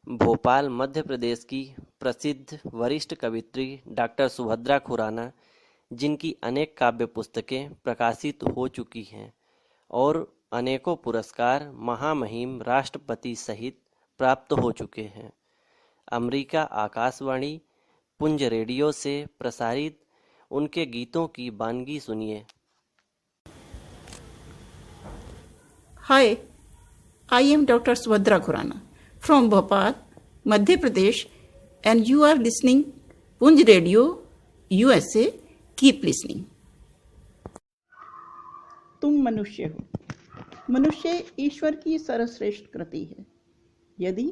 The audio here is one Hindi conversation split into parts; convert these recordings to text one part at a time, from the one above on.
भोपाल मध्य प्रदेश की प्रसिद्ध वरिष्ठ कवयित्री डॉक्टर सुभद्रा खुराना, जिनकी अनेक काव्य पुस्तकें प्रकाशित हो चुकी हैं और अनेकों पुरस्कार महामहिम राष्ट्रपति सहित प्राप्त हो चुके हैं, अमेरिका आकाशवाणी पुंज रेडियो से प्रसारित उनके गीतों की वानगी सुनिए। Hi, I am Dr. Subhadra Khurana from Bhopal, Madhya Pradesh, and you are listening Punj Radio USA. Keep listening. तुम मनुष्य हो। मनुष्य ईश्वर की सर्वश्रेष्ठ कृति है। यदि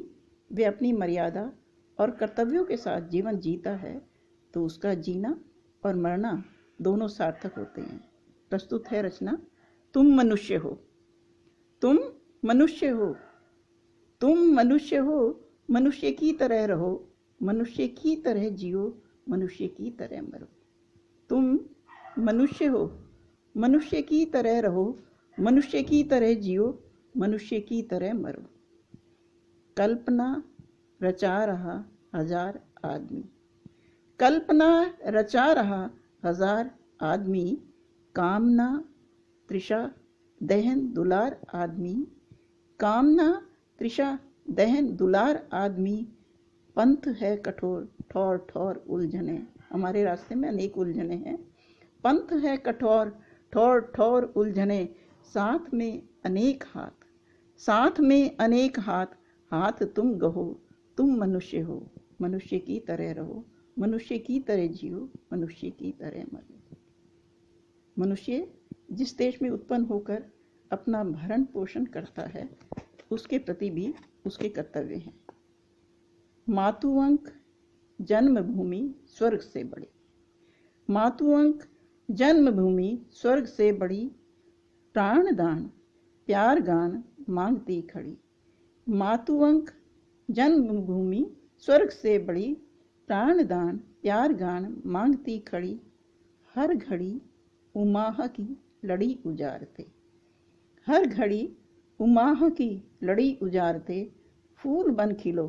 वे अपनी मर्यादा और कर्तव्यों के साथ जीवन जीता है तो उसका जीना और मरना दोनों सार्थक होते हैं। प्रस्तुत है रचना तुम मनुष्य हो। तुम मनुष्य हो, तुम मनुष्य हो, मनुष्य की तरह रहो, मनुष्य की तरह जियो, मनुष्य की तरह मरो। तुम मनुष्य हो, मनुष्य की तरह रहो, मनुष्य की तरह जियो, मनुष्य की तरह मरो। कल्पना रचा रहा हजार आदमी, कल्पना रचा रहा हजार आदमी, कामना तृषा दहन दुलार आदमी, कामना तृषा दहन दुलार आदमी, पंथ है कठोर ठौर ठौर उलझने। हमारे रास्ते में अनेक उलझने हैं। पंथ है कठोर ठौर ठौर उलझने, साथ में अनेक हाथ, साथ में अनेक हाथ, हाथ तुम गहो। तुम मनुष्य हो, मनुष्य की तरह रहो, मनुष्य की तरह जियो, मनुष्य की तरह मरो। मनुष्य जिस देश में उत्पन्न होकर अपना भरण पोषण करता है उसके प्रति भी उसके कर्तव्य हैं। मातुअंक जन्मभूमि स्वर्ग से बड़ी, मातुअंक जन्मभूमि स्वर्ग से बड़ी, प्राणदान प्यार गान मांगती खड़ी। मातुअंक जन्मभूमि स्वर्ग से बड़ी, प्राणदान प्यार गान मांगती खड़ी। हर घड़ी उमाह की लड़ी उजारते, हर घड़ी उमाह की लड़ी उजारते, फूल बन खिलो,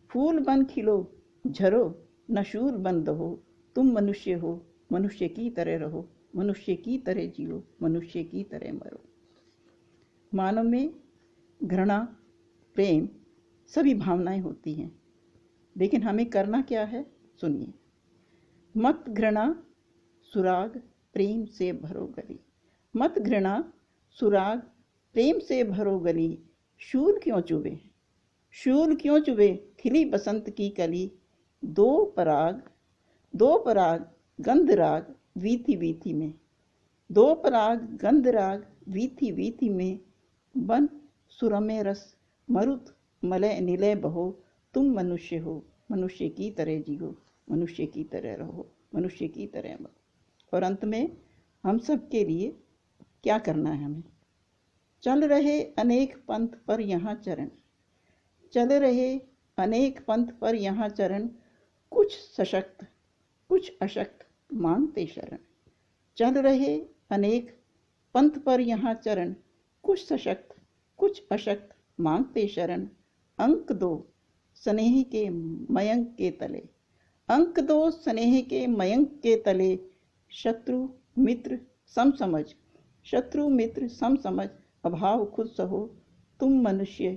फूल बन खिलो, झरो नशूर बन दहो। तुम मनुष्य हो, मनुष्य की तरह रहो, मनुष्य की तरह जियो, मनुष्य की तरह मरो। मानव में घृणा प्रेम सभी भावनाएं होती हैं, लेकिन हमें करना क्या है सुनिए। मत घृणा सुराग प्रेम से भरो गली, मत घृणा सुराग प्रेम से भरो गली। शूल क्यों चुभे, शूल क्यों चुभे, खिली बसंत की कली। दो पराग, दो पराग गंध राग वीथी वीथी में, दो पराग गंध राग वीथी वीथी में, बन सुरमे रस मरुत मलय निलय बहो। तुम मनुष्य हो, मनुष्य की तरह जियो, मनुष्य की तरह रहो, मनुष्य की तरह मरो। और अंत में हम सब के लिए क्या करना है हमें। चल रहे अनेक पंथ पर यहाँ चरण, चल रहे अनेक पंथ पर यहाँ चरण, कुछ सशक्त कुछ अशक्त मांगते शरण। चल रहे अनेक पंथ पर यहाँ चरण, कुछ सशक्त कुछ अशक्त मांगते शरण। अंक दो स्नेह के मयंक के तले, अंक दो स्नेह के मयंक के तले। शत्रु मित्र सम समझ, शत्रु मित्र सम समझ, अभाव खुद सहो। तुम मनुष्य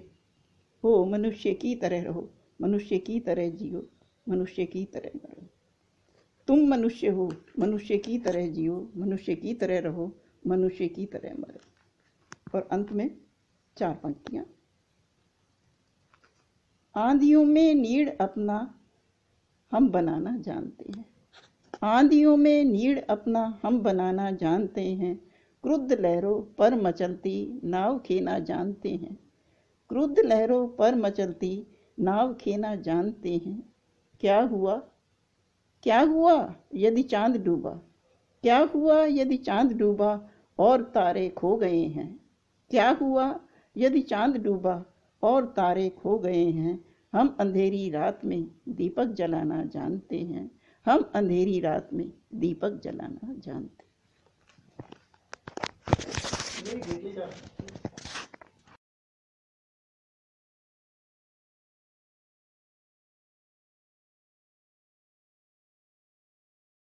हो, मनुष्य की तरह रहो, मनुष्य की तरह जियो, मनुष्य की तरह मरो। तुम मनुष्य हो, मनुष्य की तरह जियो, मनुष्य की तरह रहो, मनुष्य की तरह मरो। और अंत में 4 पंक्तियां। आंधियों में नीड़ अपना हम बनाना जानते हैं, आंधियों में नीड़ अपना हम बनाना जानते हैं। क्रुद्ध लहरों पर मचलती नाव खेना जानते हैं, क्रुद्ध लहरों पर मचलती नाव खेना जानते हैं। क्या हुआ, क्या हुआ यदि चांद डूबा, क्या हुआ यदि चांद डूबा और तारे खो गए हैं। क्या हुआ यदि चांद डूबा और तारे खो गए हैं। हम अंधेरी रात में दीपक जलाना जानते हैं, हम अंधेरी रात में दीपक जलाना जानते हैं।